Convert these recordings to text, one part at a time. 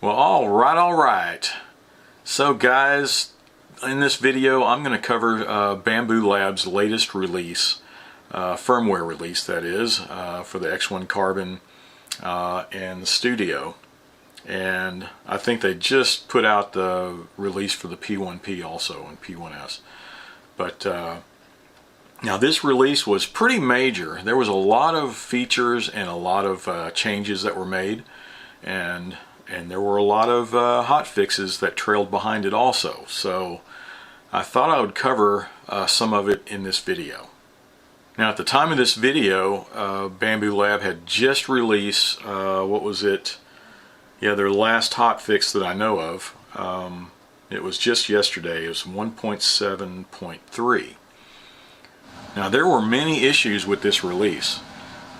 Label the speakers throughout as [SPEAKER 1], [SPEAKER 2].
[SPEAKER 1] Well, all right. So guys, in this video I'm going to cover Bambu Lab's latest release, firmware release that is, for the X1 Carbon and the Studio. And I think they just put out the release for the P1P also and P1S. But now this release was pretty major. There was a lot of features and a lot of changes that were made, and there were a lot of hot fixes that trailed behind it also. So I thought I would cover some of it in this video. Now at the time of this video, Bambu Lab had just released, what was it? Yeah, their last hot fix that I know of. It was just yesterday. It was 1.7.3. Now there were many issues with this release,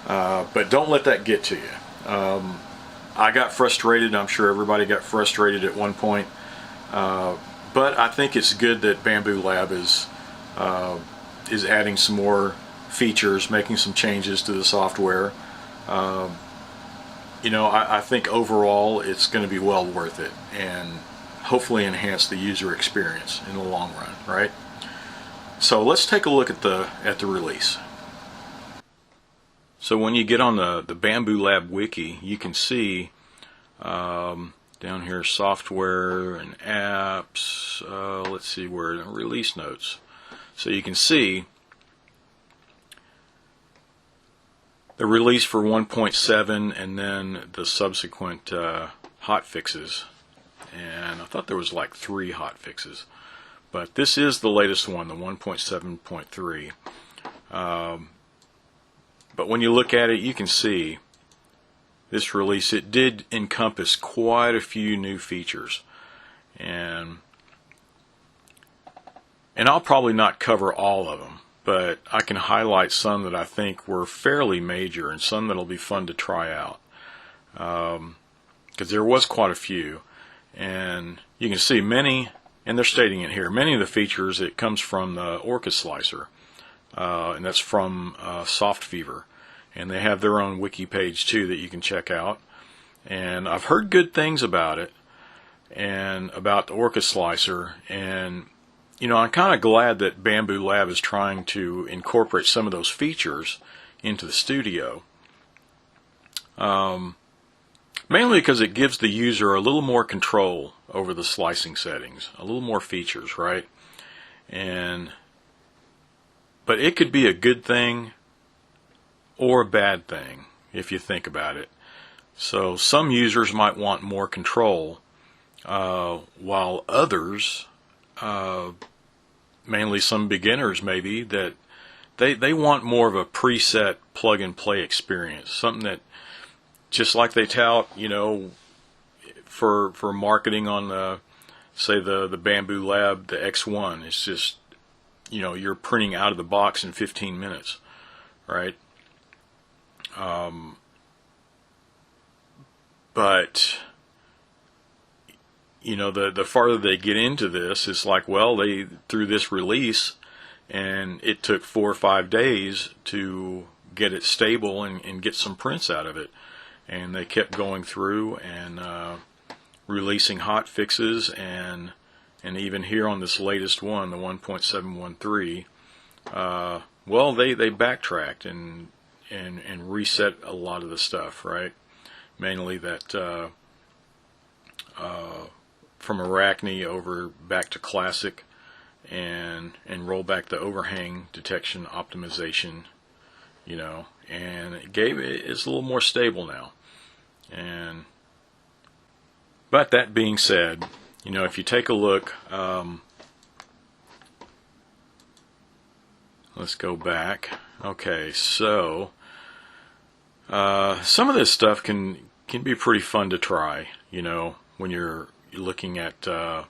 [SPEAKER 1] but don't let that get to you. I got frustrated. I'm sure everybody got frustrated at one point, but I think it's good that Bambu Lab is adding some more features, making some changes to the software. You know, I think overall it's going to be well worth it and hopefully enhance the user experience in the long run, right? So let's take a look at the release. So when you get on the Bambu Lab wiki, you can see down here software and apps. Let's see where release notes. So you can see the release for 1.7 and then the subsequent hot fixes. And I thought there was like 3 hot fixes, but this is the latest one, the 1.7.3. But when you look at it, you can see this release, it did encompass quite a few new features, and I'll probably not cover all of them, but I can highlight some that I think were fairly major and some that'll be fun to try out, because there was quite a few. And you can see many, and they're stating it here, many of the features, it comes from the Orca Slicer, and that's from Soft Fever, and they have their own wiki page too that you can check out. And I've heard good things about it and about the Orca Slicer, and you know, I'm kind of glad that Bambu Lab is trying to incorporate some of those features into the Studio. Mainly because it gives the user a little more control over the slicing settings, a little more features, right? But it could be a good thing or a bad thing if you think about it. So some users might want more control, while others, mainly some beginners maybe, that they want more of a preset plug-and-play experience, something that, just like they tout, you know, for marketing on the, say the Bambu Lab, the X1, it's just, you know, you're printing out of the box in 15 minutes, right? But you know, the farther they get into this, it's like, well, they through this release, and it took 4 or 5 days to get it stable and get some prints out of it. And they kept going through and releasing hot fixes, and even here on this latest one, the 1.713, well, they backtracked and reset a lot of the stuff, right? Mainly that from Arachne over back to Classic, and roll back the overhang detection optimization, you know, and it's a little more stable now. But that being said, you know, if you take a look, let's go back. Okay, so some of this stuff can be pretty fun to try, you know, when you're looking at the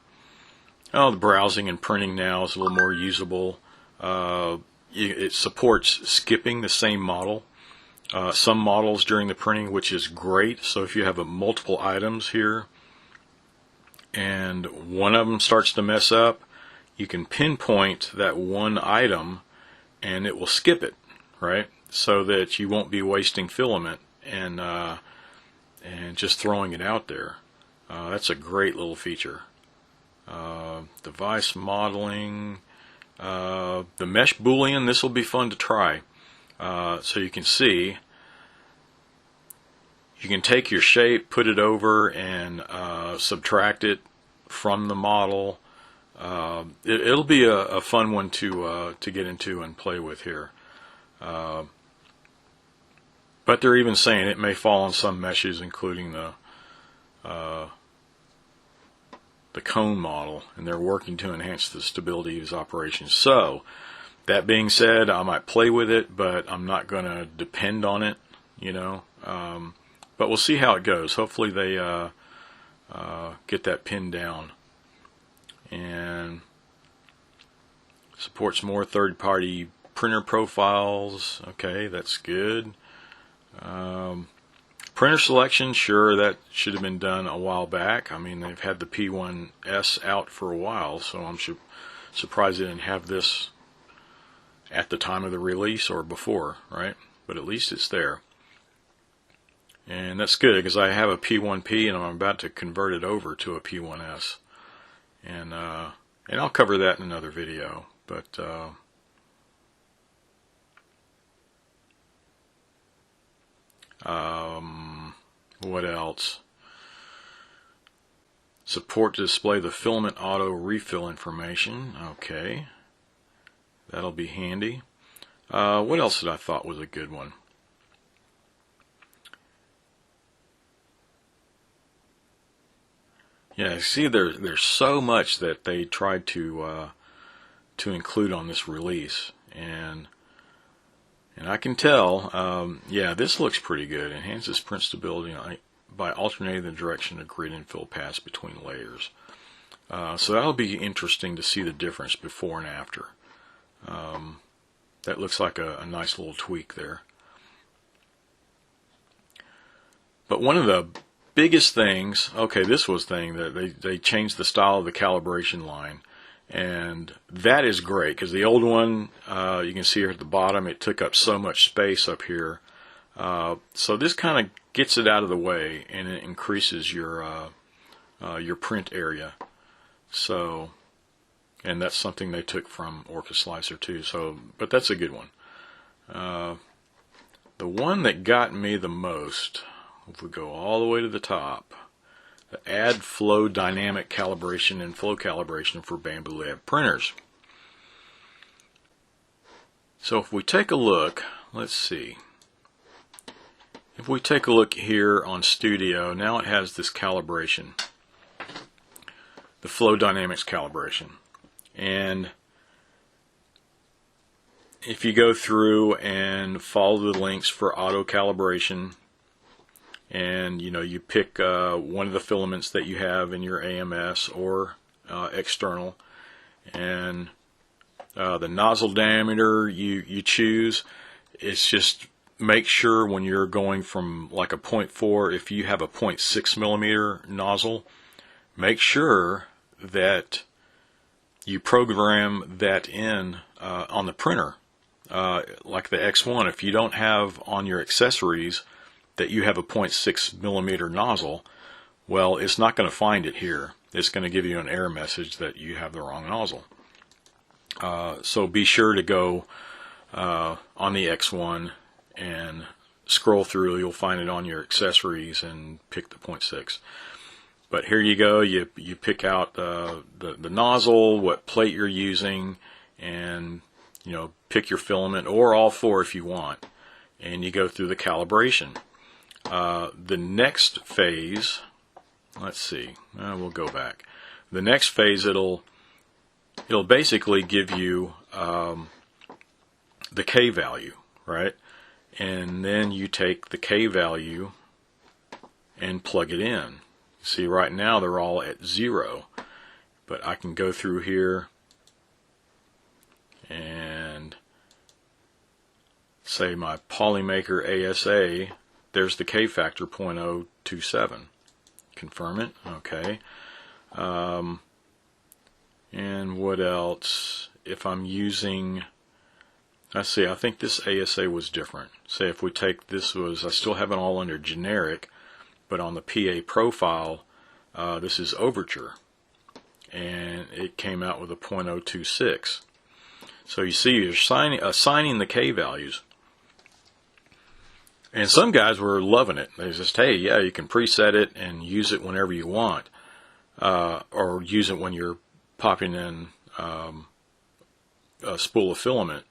[SPEAKER 1] browsing and printing now is a little more usable. It supports skipping the same model, some models during the printing, which is great. So if you have multiple items here and one of them starts to mess up, you can pinpoint that one item and it will skip it, right? So that you won't be wasting filament and just throwing it out there. That's a great little feature. Device modeling, the mesh boolean, this will be fun to try. So you can see, you can take your shape, put it over, and subtract it from the model. It'll be a fun one to get into and play with here. But they're even saying it may fall on some meshes, including the cone model, and they're working to enhance the stability of his operations. So, that being said, I might play with it, but I'm not going to depend on it, you know. But we'll see how it goes. Hopefully they get that pinned down. And supports more third-party printer profiles. Okay, that's good. Printer selection, sure, that should have been done a while back. I mean, they've had the P1S out for a while, so I'm surprised they didn't have this at the time of the release or before, right? But at least it's there. And that's good, because I have a P1P and I'm about to convert it over to a P1S. And I'll cover that in another video. But what else? Support to display the filament auto refill information. Okay, that'll be handy. What else did I thought was a good one? Yeah, see, there's so much that they tried to include on this release, and I can tell, yeah, this looks pretty good. Enhances print stability by alternating the direction of grid and fill paths between layers. So that'll be interesting to see the difference before and after. That looks like a nice little tweak there. But one of the biggest things, okay, this was thing that they changed the style of the calibration line. And that is great, because the old one, you can see here at the bottom, it took up so much space up here. So this kind of gets it out of the way, and it increases your print area. So, and that's something they took from Orca Slicer too. So, but that's a good one. The one that got me the most, if we go all the way to the top, the Add Flow Dynamic Calibration and Flow Calibration for Bambu Lab printers. So if we take a look, let's see. If we take a look here on Studio, now it has this calibration, the Flow Dynamics calibration. And if you go through and follow the links for auto calibration, and you pick one of the filaments that you have in your AMS or external, and the nozzle diameter you choose. It's just make sure when you're going from like a 0.4, if you have a 0.6 millimeter nozzle, make sure that you program that in on the printer, like the X1. If you don't have on your accessories that you have a 0.6 millimeter nozzle, well, it's not going to find it here. It's going to give you an error message that you have the wrong nozzle. So be sure to go on the X1 and scroll through. You'll find it on your accessories and pick the 0.6. But here you go. You pick out the nozzle, what plate you're using, and pick your filament, or all four if you want, and you go through the calibration. The next phase, let's see, we'll go back. The next phase, it'll basically give you the K value, right? And then you take the K value and plug it in. See, right now they're all at 0, but I can go through here and say my Polymaker ASA, there's the K factor 0.027. Confirm it. Okay. And what else? If I'm using, let's see, I think this ASA was different. Say if we take this, I still have it all under generic, but on the PA profile, This is Overture, and it came out with a .026. So you see, you're assigning the K values. And some guys were loving it. They just, hey, yeah, you can preset it and use it whenever you want, or use it when you're popping in a spool of filament.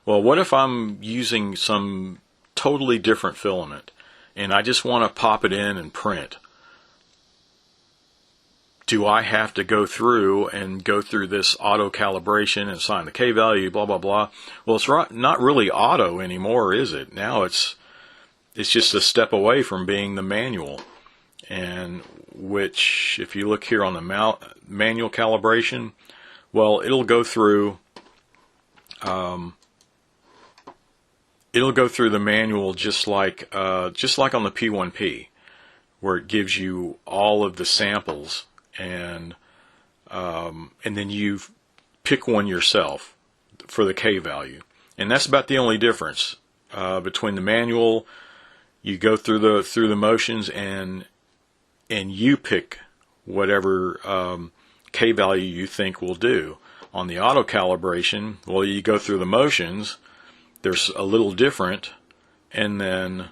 [SPEAKER 1] Well, what if I'm using some totally different filament and I just want to pop it in and print? Do I have to go through this auto calibration and assign the K value, blah, blah, blah? Well, it's not really auto anymore, is it? Now it's just a step away from being the manual, and which, if you look here on the manual calibration, well, it'll go through the manual just like on the P1P, where it gives you all of the samples, and then you pick one yourself for the K value, and that's about the only difference between the manual. You go through the motions, and you pick whatever K value you think will do. On the auto calibration, well, you go through the motions. There's a little different, and then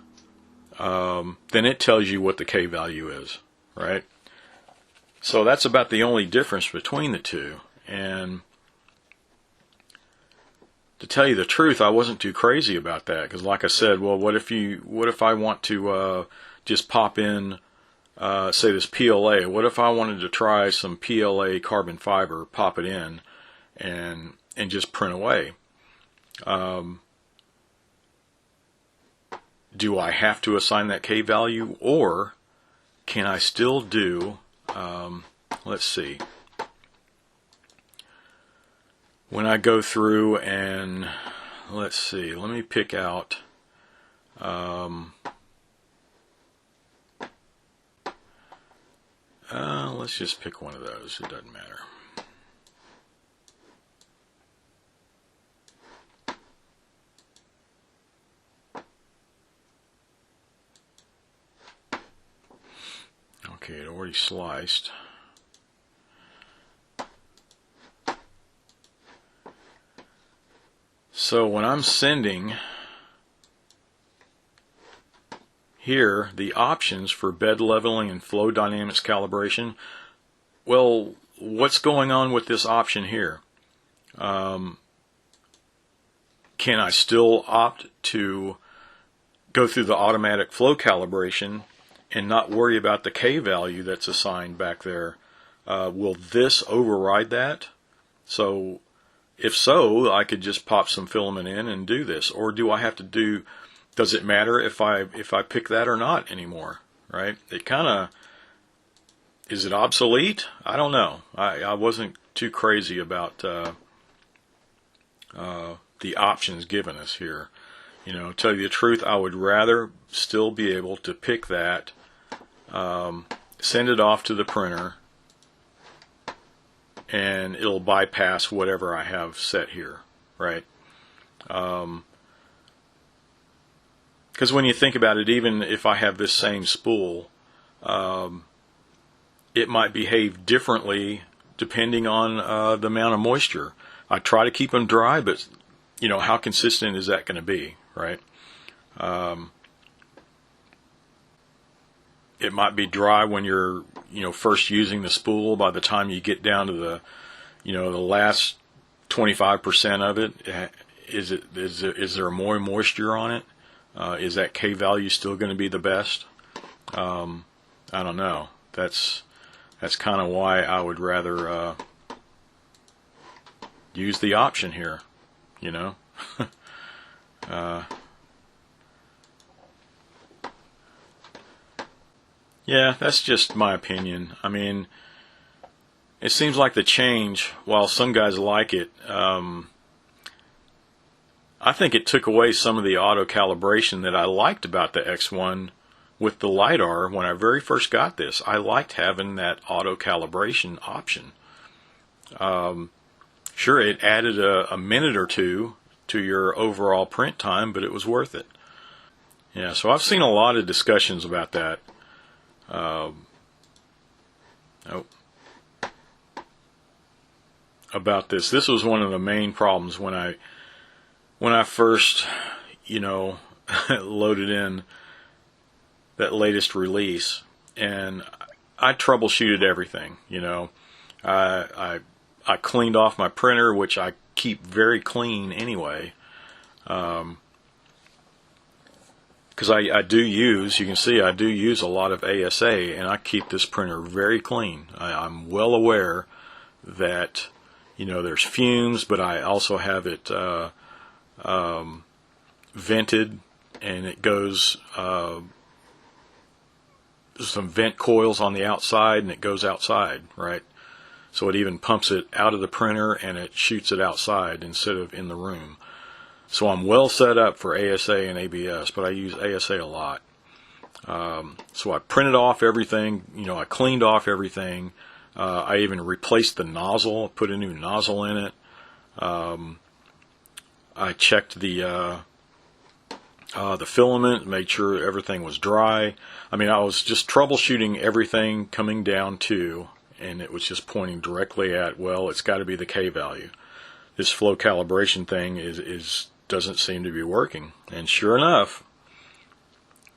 [SPEAKER 1] it tells you what the K value is, right? So that's about the only difference between the two. And to tell you the truth, I wasn't too crazy about that, because like I said, well, what if I want to just pop in, say this PLA, what if I wanted to try some PLA carbon fiber, pop it in, and just print away? Do I have to assign that K value, or can I still do, let's see, when I go through and, let's see, let me pick out, let's just pick one of those, it doesn't matter. Okay, it already sliced. So when I'm sending here the options for bed leveling and flow dynamics calibration, well, what's going on with this option here? Can I still opt to go through the automatic flow calibration and not worry about the K value that's assigned back there? Will this override that? So if so, I could just pop some filament in and do this. Or do I have to do, does it matter if I pick that or not anymore, right? It kind of, is it obsolete? I don't know. I wasn't too crazy about the options given us here. You know, to tell you the truth, I would rather still be able to pick that, send it off to the printer, and it'll bypass whatever I have set here, right? Because when you think about it, even if I have this same spool, it might behave differently depending on the amount of moisture. I try to keep them dry, but you know, how consistent is that going to be, right? It might be dry when you're, you know, first using the spool. By the time you get down to the, you know, the last 25% of it, is there more moisture on it? Is that K value still going to be the best? I don't know. That's kind of why I would rather use the option here, you know. Yeah, that's just my opinion. I mean, it seems like the change, while some guys like it, I think it took away some of the auto calibration that I liked about the X1 with the LiDAR. When I very first got this, I liked having that auto calibration option. Sure, it added a minute or two to your overall print time, but it was worth it. Yeah, so I've seen a lot of discussions about that. about this. This was one of the main problems when I first, loaded in that latest release, and I troubleshooted everything. I cleaned off my printer, which I keep very clean anyway, because I do use, you can see I do use a lot of ASA, and I keep this printer very clean. I'm well aware that there's fumes, but I also have it vented, and it goes some vent coils on the outside, and it goes outside, right? So it even pumps it out of the printer and it shoots it outside instead of in the room. So I'm well set up for ASA and ABS, but I use ASA a lot. So I printed off everything, I cleaned off everything. I even replaced the nozzle, put a new nozzle in it. I checked the filament, made sure everything was dry. I mean, I was just troubleshooting everything coming down to, and it was just pointing directly at, well, it's got to be the K value. This flow calibration thing doesn't seem to be working. And sure enough,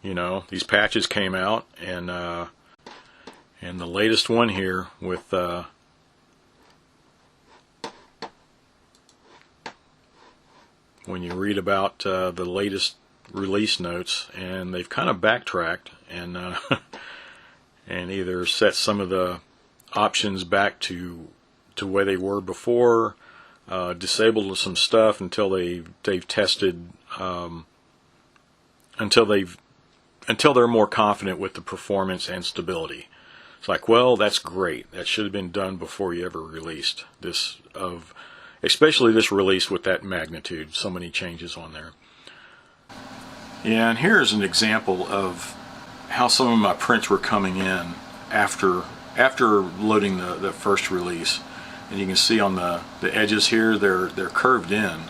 [SPEAKER 1] these patches came out, and the latest one here with when you read about the latest release notes, and they've kind of backtracked and and either set some of the options back to where they were before, disabled some stuff until they've tested until they're more confident with the performance and stability. It's like, well, that's great. That should have been done before you ever released this, especially this release with that magnitude, so many changes on there. Yeah, and here's an example of how some of my prints were coming in after loading the first release. And you can see on the edges here, they're curved in,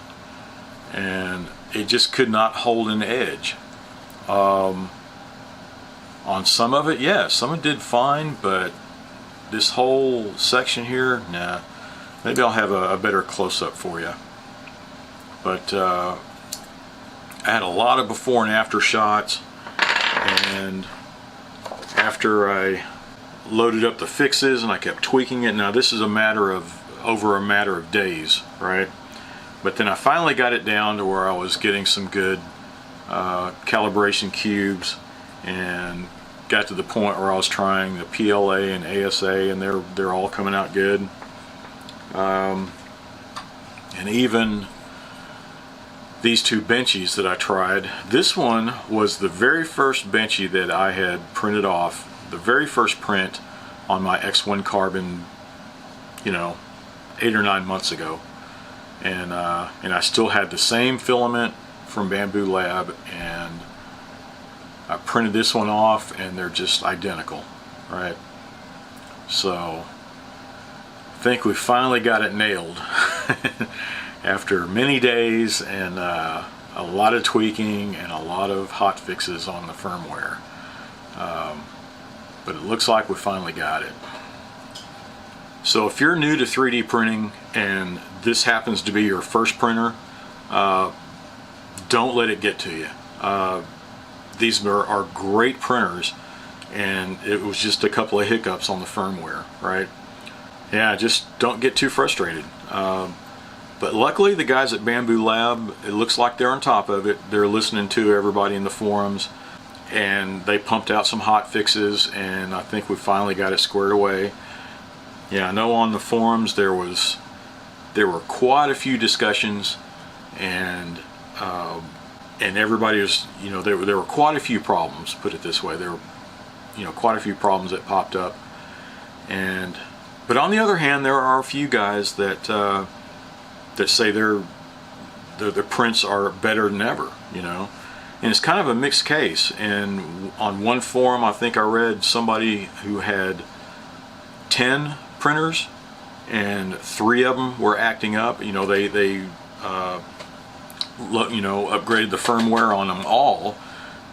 [SPEAKER 1] and it just could not hold an edge. On some of it, yes, some of it did fine, but this whole section here, nah. Maybe I'll have a better close-up for you. But I had a lot of before and after shots, and after I loaded up the fixes and I kept tweaking it. Now this is over a matter of days, right? But then I finally got it down to where I was getting some good calibration cubes, and got to the point where I was trying the PLA and ASA, and they're all coming out good. And even these two benchies that I tried, this one was the very first benchy that I had printed off, the very first print on my X1 Carbon, 8 or 9 months ago, and I still had the same filament from Bambu Lab, and I printed this one off, and they're just identical, right? So I think we finally got it nailed after many days and a lot of tweaking and a lot of hot fixes on the firmware. But it looks like we finally got it. So if you're new to 3D printing and this happens to be your first printer, don't let it get to you. These are great printers, and it was just a couple of hiccups on the firmware, right? Yeah, just don't get too frustrated. But luckily the guys at Bambu Lab, it looks like they're on top of it. They're listening to everybody in the forums, and they pumped out some hot fixes, and I think we finally got it squared away. Yeah, I know on the forums there were quite a few discussions, and everybody was, there were quite a few problems, put it this way. There were, quite a few problems that popped up, but on the other hand, there are a few guys that say their prints are better than ever, and it's kind of a mixed case. And on one forum, I think I read somebody who had 10 printers, and 3 of them were acting up. They upgraded the firmware on them all,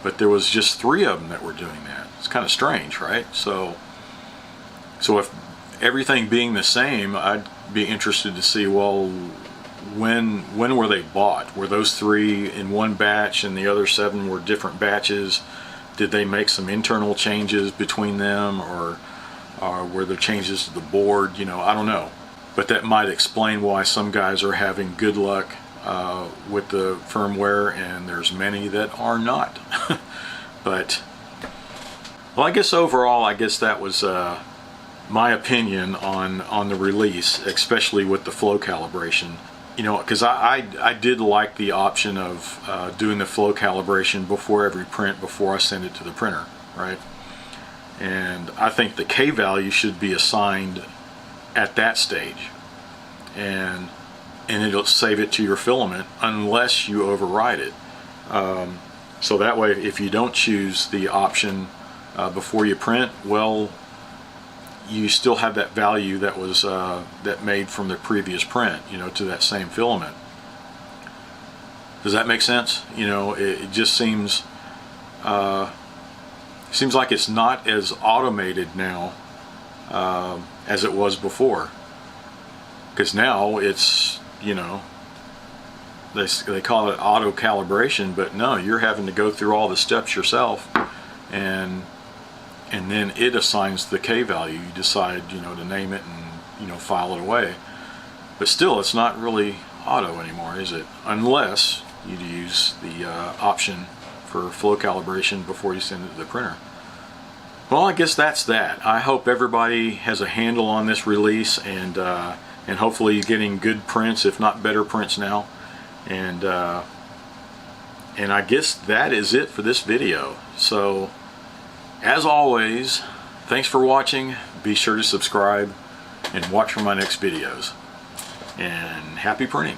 [SPEAKER 1] but there was just 3 of them that were doing that. It's kind of strange, right? So So if everything being the same, I'd be interested to see, well, when were they bought? Were those 3 in one batch and the other 7 were different batches? Did they make some internal changes between them, or were there changes to the board? You know, I don't know. But that might explain why some guys are having good luck with the firmware and there's many that are not. But, well, I guess overall, I guess that was my opinion on the release, especially with the flow calibration. You know, because I did like the option of doing the flow calibration before every print, before I send it to the printer, right? And I think the K value should be assigned at that stage, and it'll save it to your filament unless you override it. So that way, if you don't choose the option before you print, well, you still have that value that was that made from the previous print, you know, to that same filament. Does that make sense? You know, it just seems like it's not as automated now as it was before. Because now it's, you know, they call it auto calibration, but no, you're having to go through all the steps yourself, and then it assigns the K value. You decide, you know, to name it and, you know, file it away. But still, it's not really auto anymore, is it? Unless you use the option for flow calibration before you send it to the printer. Well, I guess that's that. I hope everybody has a handle on this release, and hopefully you're getting good prints, if not better prints now. And I guess that is it for this video. So, as always, thanks for watching. Be sure to subscribe and watch for my next videos. And happy printing.